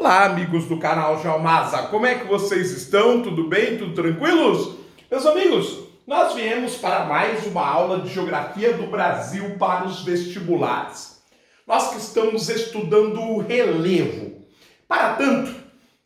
Olá, amigos do canal Geomasa, como é que vocês estão? Tudo bem? Tudo tranquilos? Meus amigos, nós viemos para mais uma aula de Geografia do Brasil para os vestibulares. Nós que estamos estudando o relevo. Para tanto,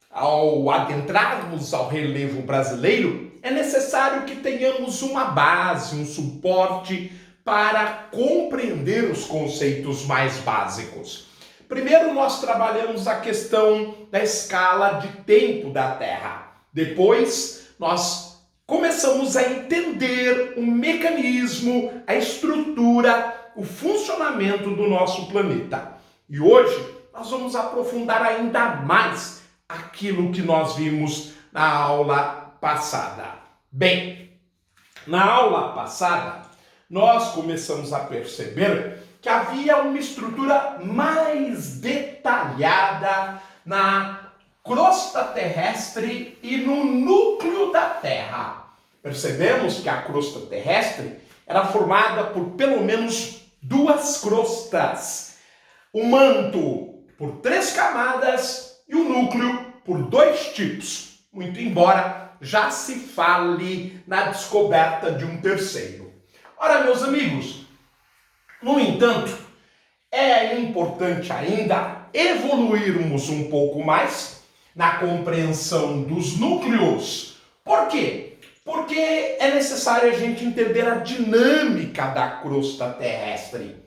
ao adentrarmos ao relevo brasileiro, é necessário que tenhamos uma base, um suporte para compreender os conceitos mais básicos. Primeiro nós trabalhamos a questão da escala de tempo da Terra. Depois nós começamos a entender o mecanismo, a estrutura, o funcionamento do nosso planeta. E hoje nós vamos aprofundar ainda mais aquilo que nós vimos na aula passada. Bem, na aula passada nós começamos a perceber que havia uma estrutura mais detalhada na crosta terrestre e no núcleo da Terra. Percebemos que a crosta terrestre era formada por pelo menos duas crostas. O manto por 3 camadas e o núcleo por 2 tipos. Muito embora já se fale na descoberta de um terceiro. Ora, meus amigos, no entanto, é importante ainda evoluirmos um pouco mais na compreensão dos núcleos. Por quê? Porque é necessário a gente entender a dinâmica da crosta terrestre.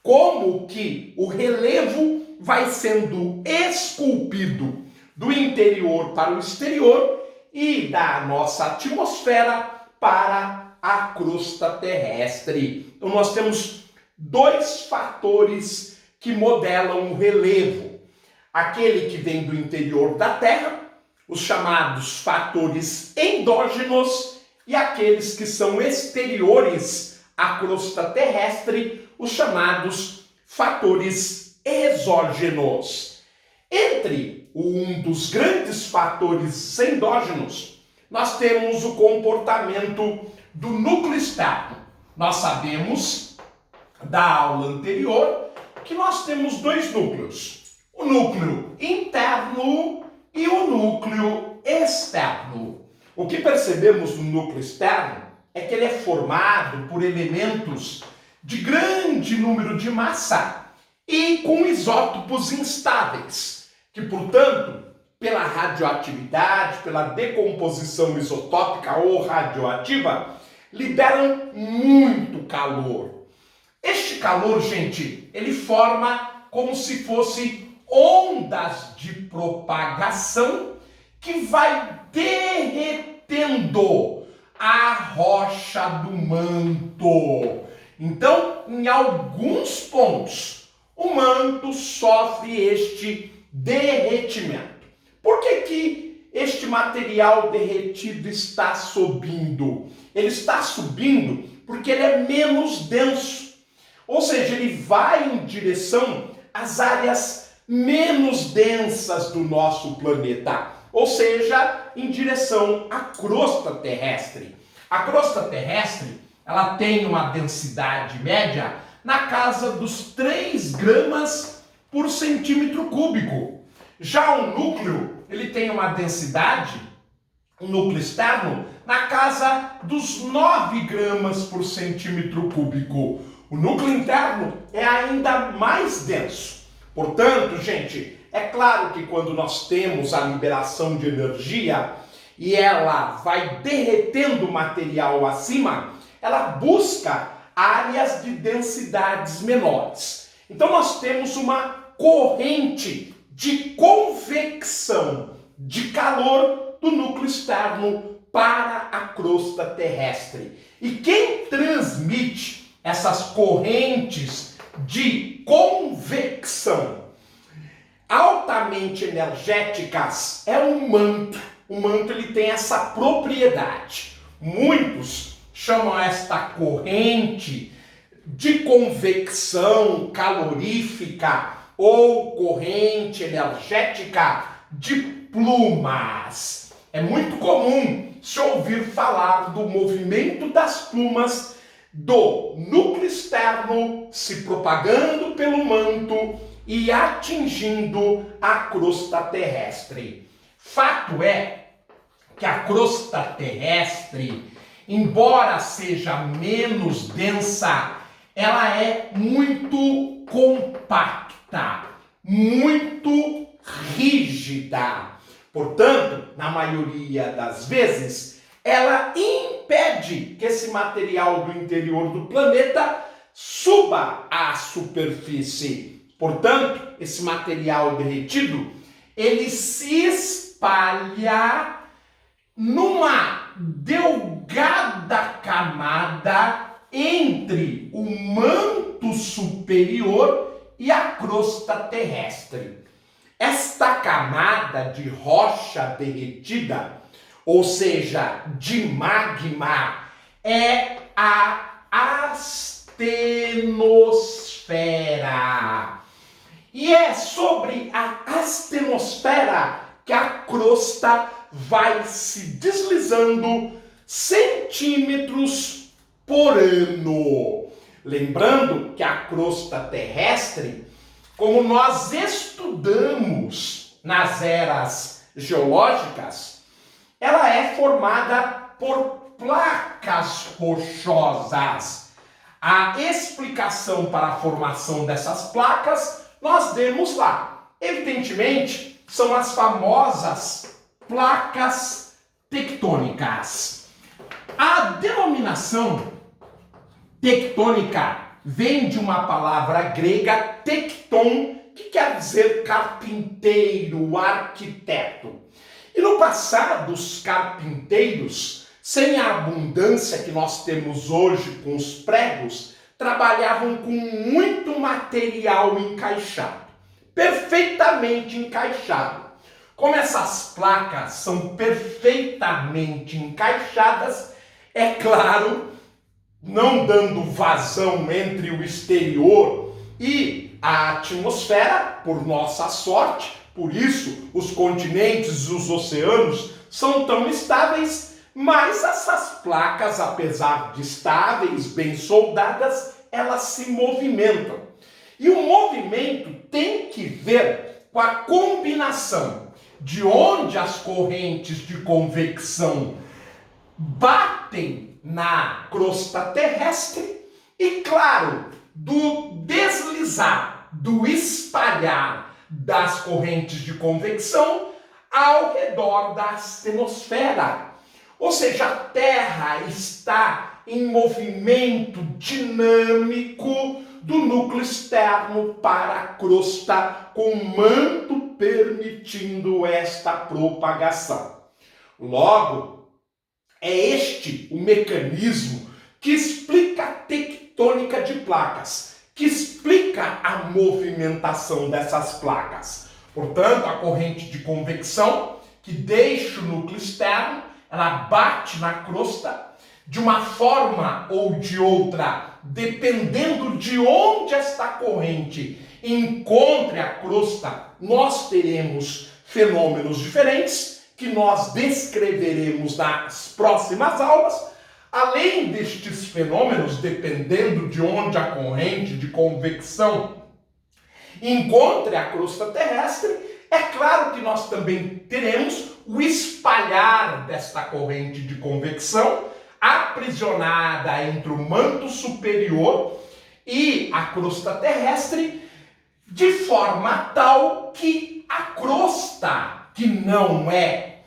Como que o relevo vai sendo esculpido do interior para o exterior e da nossa atmosfera para a crosta terrestre. Então nós temos 2 fatores que modelam o relevo. Aquele que vem do interior da Terra, os chamados fatores endógenos, e aqueles que são exteriores à crosta terrestre, os chamados fatores exógenos. Entre um dos grandes fatores endógenos, nós temos o comportamento do núcleo externo. Nós sabemos da aula anterior que nós temos 2 núcleos, o núcleo interno e o núcleo externo. O que percebemos no núcleo externo é que ele é formado por elementos de grande número de massa e com isótopos instáveis, que, portanto, pela radioatividade, pela decomposição isotópica ou radioativa, liberam muito calor. Este calor, gente, ele forma como se fosse ondas de propagação que vai derretendo a rocha do manto. Então, em alguns pontos, o manto sofre este derretimento. Por que este material derretido está subindo? Ele está subindo porque ele é menos denso. Ou seja, ele vai em direção às áreas menos densas do nosso planeta. Ou seja, em direção à crosta terrestre. A crosta terrestre, ela tem uma densidade média na casa dos 3 gramas por centímetro cúbico. Já o núcleo, ele tem uma densidade, o núcleo externo, na casa dos 9 gramas por centímetro cúbico. O núcleo interno é ainda mais denso. Portanto, gente, é claro que quando nós temos a liberação de energia e ela vai derretendo o material acima, ela busca áreas de densidades menores. Então nós temos uma corrente de convecção de calor do núcleo externo para a crosta terrestre. E quem transmite essas correntes de convecção altamente energéticas é o manto. O manto ele tem essa propriedade. Muitos chamam esta corrente de convecção calorífica ou corrente energética de plumas. É muito comum se ouvir falar do movimento das plumas do núcleo externo se propagando pelo manto e atingindo a crosta terrestre. Fato é que a crosta terrestre, embora seja menos densa, ela é muito compacta, muito rígida. Portanto, na maioria das vezes, ela impede que esse material do interior do planeta suba à superfície. Portanto, esse material derretido, ele se espalha numa delgada camada entre o manto superior e a crosta terrestre. Esta camada de rocha derretida, ou seja, de magma, é a astenosfera. E é sobre a astenosfera que a crosta vai se deslizando centímetros por ano. Lembrando que a crosta terrestre, como nós estudamos nas eras geológicas, ela é formada por placas rochosas. A explicação para a formação dessas placas nós demos lá. Evidentemente, são as famosas placas tectônicas. A denominação tectônica vem de uma palavra grega tecton, que quer dizer carpinteiro, arquiteto. E no passado, os carpinteiros, sem a abundância que nós temos hoje com os pregos, trabalhavam com muito material encaixado, perfeitamente encaixado. Como essas placas são perfeitamente encaixadas, é claro, não dando vazão entre o exterior e a atmosfera, por nossa sorte, por isso os continentes e os oceanos são tão estáveis, mas essas placas, apesar de estáveis, bem soldadas, elas se movimentam. E o movimento tem que ver com a combinação de onde as correntes de convecção batem na crosta terrestre e, claro, do deslizar, do espalhar das correntes de convecção ao redor da astenosfera. Ou seja, a Terra está em movimento dinâmico do núcleo externo para a crosta, com o manto permitindo esta propagação. Logo, é este o mecanismo que explica a tectônica de placas, que explica a movimentação dessas placas. Portanto, a corrente de convecção que deixa o núcleo externo, ela bate na crosta de uma forma ou de outra, dependendo de onde esta corrente encontre a crosta, nós teremos fenômenos diferentes que nós descreveremos nas próximas aulas. Além destes fenômenos, dependendo de onde a corrente de convecção encontre a crosta terrestre, é claro que nós também teremos o espalhar desta corrente de convecção aprisionada entre o manto superior e a crosta terrestre, de forma tal que a crosta, que não é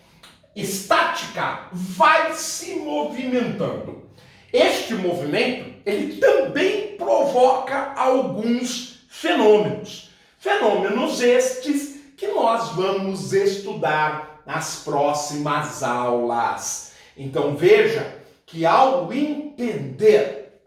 estática, vai se movimentando. Este movimento, ele também provoca alguns fenômenos. Fenômenos estes que nós vamos estudar nas próximas aulas. Então veja que ao entender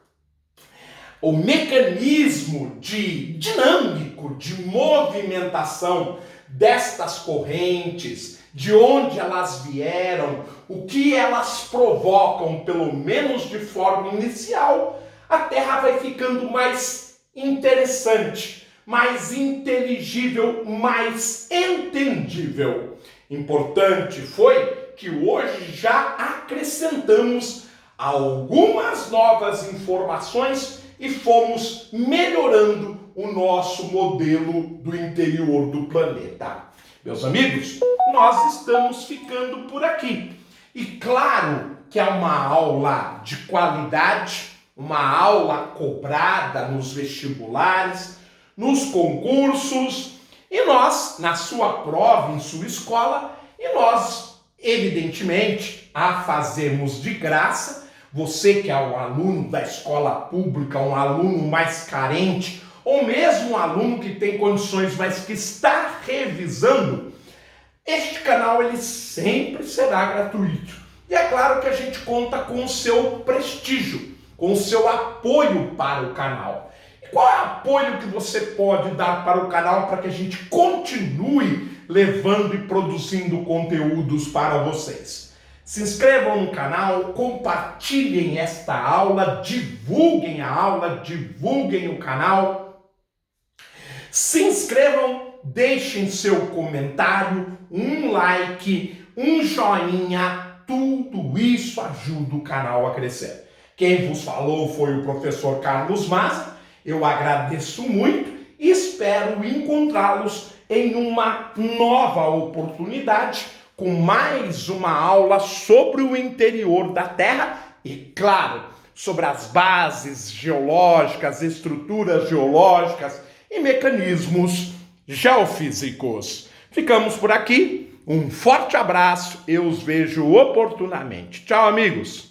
o mecanismo dinâmico de movimentação destas correntes, de onde elas vieram, o que elas provocam, pelo menos de forma inicial, a Terra vai ficando mais interessante, mais inteligível, mais entendível. Importante foi que hoje já acrescentamos algumas novas informações e fomos melhorando o nosso modelo do interior do planeta. Meus amigos, nós estamos ficando por aqui. E claro que é uma aula de qualidade, uma aula cobrada nos vestibulares, nos concursos, e nós, na sua prova, em sua escola, e nós, evidentemente, a fazemos de graça. Você que é um aluno da escola pública, um aluno mais carente, ou mesmo um aluno que tem condições, mas que está revisando, este canal ele sempre será gratuito. E é claro que a gente conta com o seu prestígio, com o seu apoio para o canal. E qual é o apoio que você pode dar para o canal para que a gente continue levando e produzindo conteúdos para vocês? Se inscrevam no canal, compartilhem esta aula, divulguem a aula, divulguem o canal. Se inscrevam, deixem seu comentário, um like, um joinha, tudo isso ajuda o canal a crescer. Quem vos falou foi o professor Carlos Maza, eu agradeço muito e espero encontrá-los em uma nova oportunidade com mais uma aula sobre o interior da Terra e, claro, sobre as bases geológicas, estruturas geológicas e mecanismos geofísicos. Ficamos por aqui. Um forte abraço. Eu os vejo oportunamente. Tchau, amigos.